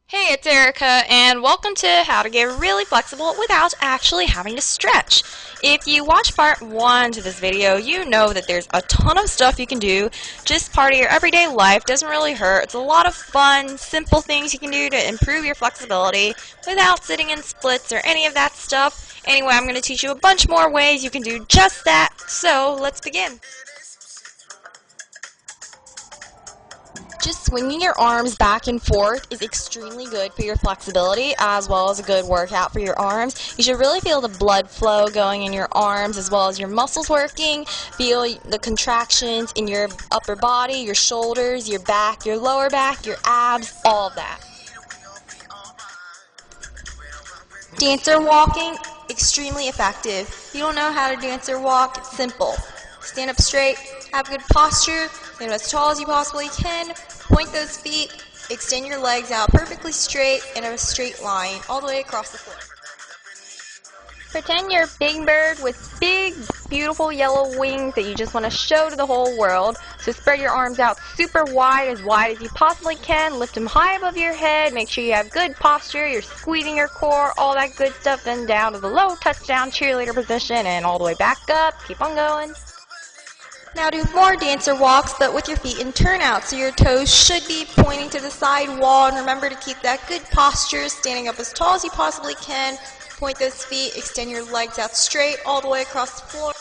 Hey, it's Erica, and welcome to How to Get Really Flexible Without Actually Having to Stretch. If you watch part 1 to this video, you know that there's a ton of stuff you can do. Just part of your everyday life, doesn't really hurt. It's a lot of fun, simple things you can do to improve your flexibility without sitting in splits or any of that stuff. Anyway, I'm going to teach you a bunch more ways you can do just that, so let's begin. Just swinging your arms back and forth is extremely good for your flexibility as well as a good workout for your arms. You should really feel the blood flow going in your arms as well as your muscles working. Feel the contractions in your upper body, your shoulders, your back, your lower back, your abs, all of that. Dancer walking, extremely effective. If you don't know how to dancer walk, it's simple. Stand up straight, have good posture, stand as tall as you possibly can, point those feet, extend your legs out perfectly straight in a straight line all the way across the floor. Pretend you're a big bird with big, beautiful yellow wings that you just want to show to the whole world. So spread your arms out super wide as you possibly can. Lift them high above your head. Make sure you have good posture. You're squeezing your core, all that good stuff. Then down to the low touchdown cheerleader position and all the way back up. Keep on going. Now do more dancer walks, but with your feet in turnout, so your toes should be pointing to the side wall. And remember to keep that good posture, standing up as tall as you possibly can. Point those feet, extend your legs out straight all the way across the floor.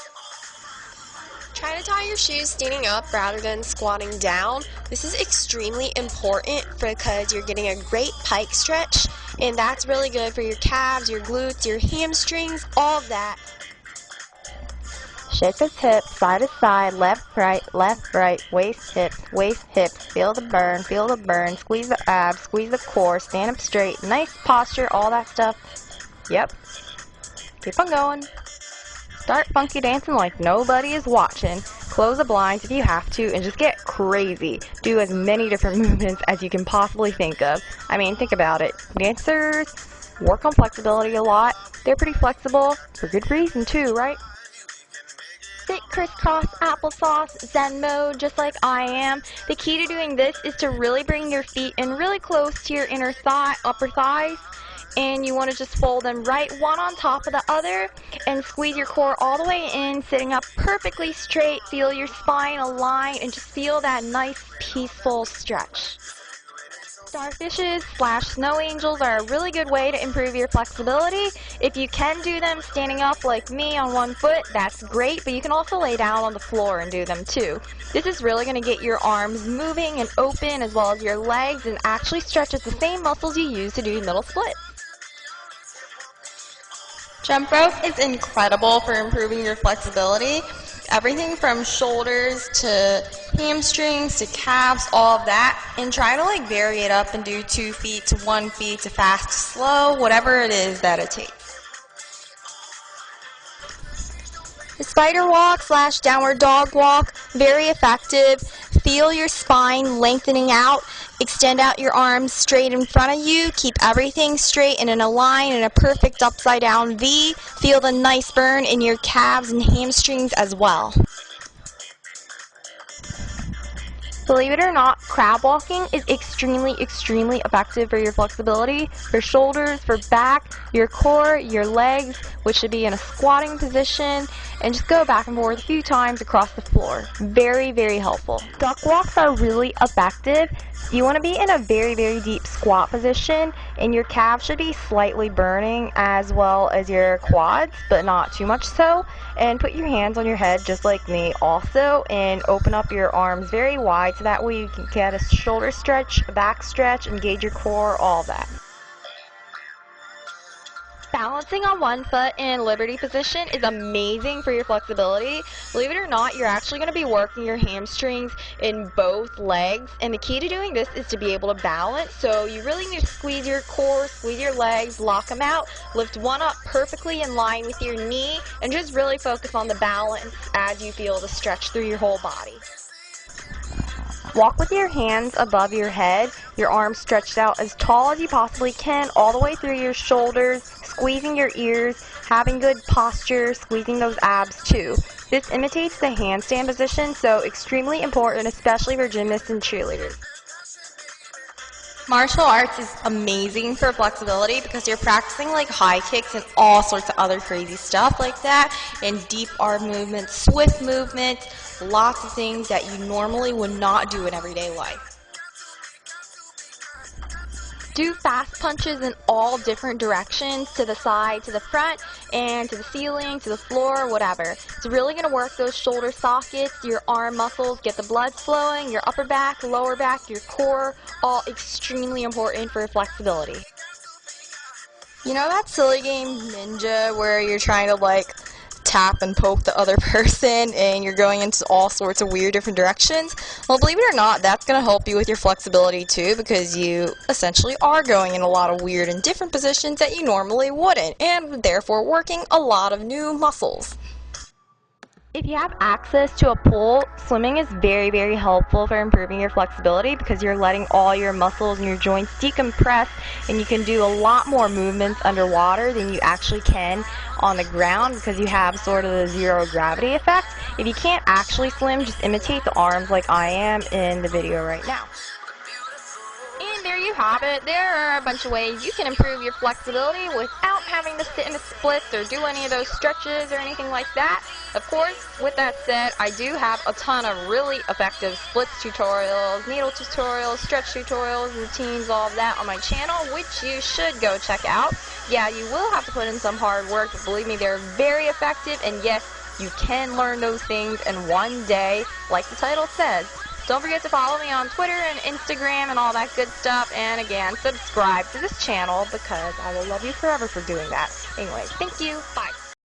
Try to tie your shoes standing up rather than squatting down. This is extremely important because you're getting a great pike stretch, and that's really good for your calves, your glutes, your hamstrings, all of that. Shake those hips, side to side, left, right, waist, hips, feel the burn, squeeze the abs, squeeze the core, stand up straight, nice posture, all that stuff. Yep. Keep on going. Start funky dancing like nobody is watching. Close the blinds if you have to and just get crazy. Do as many different movements as you can possibly think of. I mean, think about it. Dancers work on flexibility a lot. They're pretty flexible for good reason too, right? Sit crisscross applesauce zen mode just like I am. The key to doing this is to really bring your feet in really close to your inner thigh, upper thighs, and you want to just fold them right one on top of the other and squeeze your core all the way in, sitting up perfectly straight. Feel your spine align and just feel that nice peaceful stretch. Starfishes / snow angels are a really good way to improve your flexibility. If you can do them standing up like me on one foot, that's great, but you can also lay down on the floor and do them too. This is really going to get your arms moving and open as well as your legs and actually stretches the same muscles you use to do middle splits. Jump rope is incredible for improving your flexibility. Everything from shoulders to hamstrings to calves, all of that, and try to vary it up and do 2 feet to 1 feet to fast to slow, whatever it is that it takes. The spider walk / downward dog walk, very effective. Feel your spine lengthening out. Extend out your arms straight in front of you. Keep everything straight and in a line in a perfect upside down V. Feel the nice burn in your calves and hamstrings as well. Believe it or not, crab walking is extremely effective for your flexibility, for shoulders, for back, your core, your legs, which should be in a squatting position, and just go back and forth a few times across the floor. Very helpful. Duck walks are really effective. You want to be in a very deep squat position, and your calves should be slightly burning as well as your quads, but not too much so. And put your hands on your head just like me also, and open up your arms very wide so that way you can get a shoulder stretch, a back stretch, engage your core, all that. Balancing on one foot in Liberty position is amazing for your flexibility. Believe it or not, you're actually going to be working your hamstrings in both legs, and the key to doing this is to be able to balance. So you really need to squeeze your core, squeeze your legs, lock them out, lift one up perfectly in line with your knee, and just really focus on the balance as you feel the stretch through your whole body. Walk with your hands above your head, your arms stretched out as tall as you possibly can, all the way through your shoulders, squeezing your ears, having good posture, squeezing those abs too. This imitates the handstand position, so extremely important, especially for gymnasts and cheerleaders. Martial arts is amazing for flexibility because you're practicing like high kicks and all sorts of other crazy stuff like that, and deep arm movements, swift movements, lots of things that you normally would not do in everyday life. Do fast punches in all different directions, to the side, to the front, and to the ceiling, to the floor, whatever. It's really going to work those shoulder sockets, your arm muscles, get the blood flowing, your upper back, lower back, your core, all extremely important for flexibility. You know that silly game Ninja where you're trying to like tap and poke the other person and you're going into all sorts of weird different directions? Well, believe it or not, that's going to help you with your flexibility too, because you essentially are going in a lot of weird and different positions that you normally wouldn't, and therefore working a lot of new muscles. If you have access to a pool, swimming is very, very helpful for improving your flexibility because you're letting all your muscles and your joints decompress, and you can do a lot more movements underwater than you actually can on the ground because you have sort of the zero gravity effect. If you can't actually swim, just imitate the arms like I am in the video right now. And there you have it. There are a bunch of ways you can improve your flexibility without having to sit in a splits or do any of those stretches or anything like that. Of course, with that said, I do have a ton of really effective splits tutorials, needle tutorials, stretch tutorials, routines, all of that on my channel, which you should go check out. Yeah, you will have to put in some hard work, but believe me, they're very effective, and yes, you can learn those things in one day, like the title says. Don't forget to follow me on Twitter and Instagram and all that good stuff. And again, subscribe to this channel because I will love you forever for doing that. Anyway, thank you. Bye.